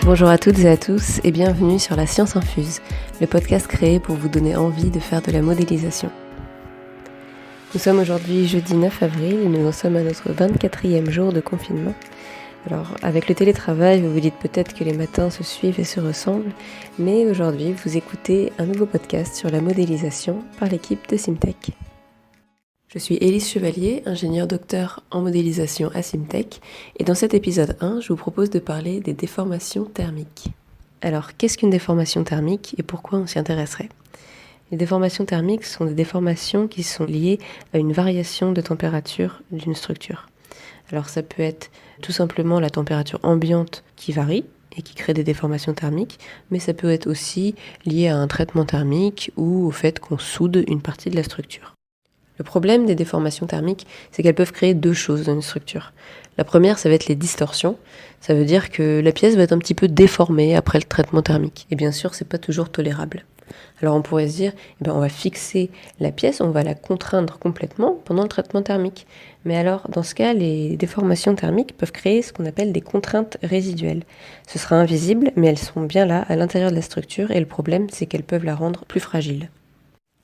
Bonjour à toutes et à tous et bienvenue sur La Science Infuse, le podcast créé pour vous donner envie de faire de la modélisation. Nous sommes aujourd'hui jeudi 9 avril et nous en sommes à notre 24e jour de confinement. Alors avec le télétravail, vous vous dites peut-être que les matins se suivent et se ressemblent, mais aujourd'hui vous écoutez un nouveau podcast sur la modélisation par l'équipe de Simtech. Je suis Élise Chevalier, ingénieure docteur en modélisation à Simtech, et dans cet épisode 1, je vous propose de parler des déformations thermiques. Alors, qu'est-ce qu'une déformation thermique et pourquoi on s'y intéresserait ? Les déformations thermiques sont des déformations qui sont liées à une variation de température d'une structure. Alors, ça peut être tout simplement la température ambiante qui varie et qui crée des déformations thermiques, mais ça peut être aussi lié à un traitement thermique ou au fait qu'on soude une partie de la structure. Le problème des déformations thermiques, c'est qu'elles peuvent créer deux choses dans une structure. La première, ça va être les distorsions. Ça veut dire que la pièce va être un petit peu déformée après le traitement thermique. Et bien sûr, c'est pas toujours tolérable. Alors on pourrait se dire, on va fixer la pièce, on va la contraindre complètement pendant le traitement thermique. Mais alors, dans ce cas, les déformations thermiques peuvent créer ce qu'on appelle des contraintes résiduelles. Ce sera invisible, mais elles sont bien là, à l'intérieur de la structure, et le problème, c'est qu'elles peuvent la rendre plus fragile.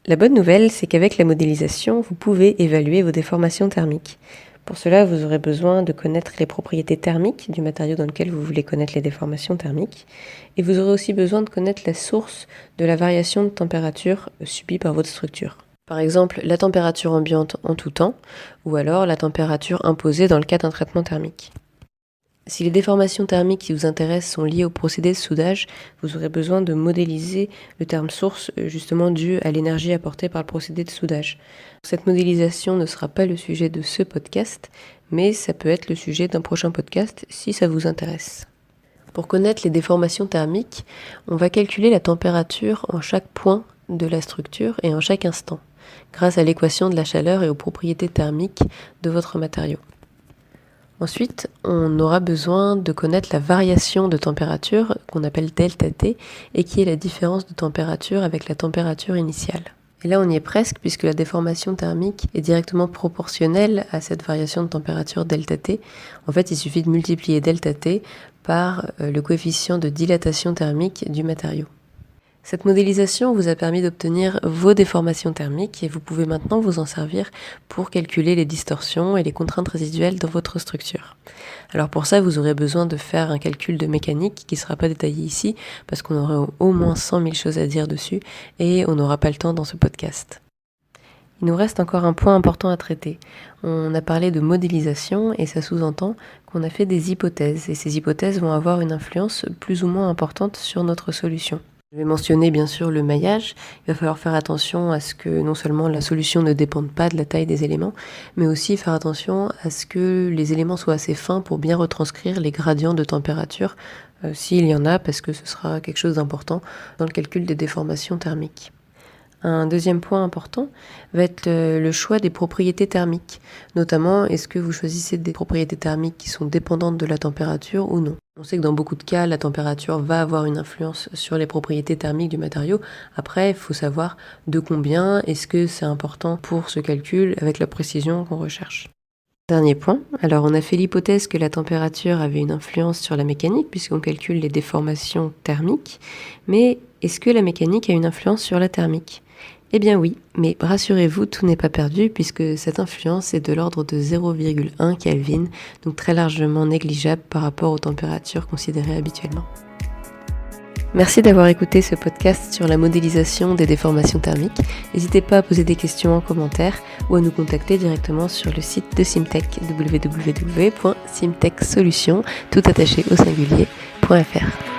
La bonne nouvelle, c'est qu'avec la modélisation, vous pouvez évaluer vos déformations thermiques. Pour cela, vous aurez besoin de connaître les propriétés thermiques du matériau dans lequel vous voulez connaître les déformations thermiques. Et vous aurez aussi besoin de connaître la source de la variation de température subie par votre structure. Par exemple, la température ambiante en tout temps, ou alors la température imposée dans le cas d'un traitement thermique. Si les déformations thermiques qui vous intéressent sont liées au procédé de soudage, vous aurez besoin de modéliser le terme source justement dû à l'énergie apportée par le procédé de soudage. Cette modélisation ne sera pas le sujet de ce podcast, mais ça peut être le sujet d'un prochain podcast si ça vous intéresse. Pour connaître les déformations thermiques, on va calculer la température en chaque point de la structure et en chaque instant, grâce à l'équation de la chaleur et aux propriétés thermiques de votre matériau. Ensuite, on aura besoin de connaître la variation de température qu'on appelle ΔT et qui est la différence de température avec la température initiale. Et là, on y est presque puisque la déformation thermique est directement proportionnelle à cette variation de température ΔT. En fait, il suffit de multiplier ΔT par le coefficient de dilatation thermique du matériau. Cette modélisation vous a permis d'obtenir vos déformations thermiques et vous pouvez maintenant vous en servir pour calculer les distorsions et les contraintes résiduelles dans votre structure. Alors pour ça, vous aurez besoin de faire un calcul de mécanique qui ne sera pas détaillé ici parce qu'on aurait au moins 100 000 choses à dire dessus et on n'aura pas le temps dans ce podcast. Il nous reste encore un point important à traiter. On a parlé de modélisation et ça sous-entend qu'on a fait des hypothèses et ces hypothèses vont avoir une influence plus ou moins importante sur notre solution. Je vais mentionner bien sûr le maillage. Il va falloir faire attention à ce que non seulement la solution ne dépende pas de la taille des éléments, mais aussi faire attention à ce que les éléments soient assez fins pour bien retranscrire les gradients de température, s'il y en a, parce que ce sera quelque chose d'important dans le calcul des déformations thermiques. Un deuxième point important va être le choix des propriétés thermiques. Notamment, est-ce que vous choisissez des propriétés thermiques qui sont dépendantes de la température ou non ? On sait que dans beaucoup de cas, la température va avoir une influence sur les propriétés thermiques du matériau. Après, il faut savoir de combien est-ce que c'est important pour ce calcul avec la précision qu'on recherche. Dernier point, alors on a fait l'hypothèse que la température avait une influence sur la mécanique puisqu'on calcule les déformations thermiques, mais est-ce que la mécanique a une influence sur la thermique ? Eh bien oui, mais rassurez-vous, tout n'est pas perdu puisque cette influence est de l'ordre de 0,1 Kelvin, donc très largement négligeable par rapport aux températures considérées habituellement. Merci d'avoir écouté ce podcast sur la modélisation des déformations thermiques. N'hésitez pas à poser des questions en commentaire ou à nous contacter directement sur le site de Simtech, www.simtechsolutions, tout attaché au singulier.fr.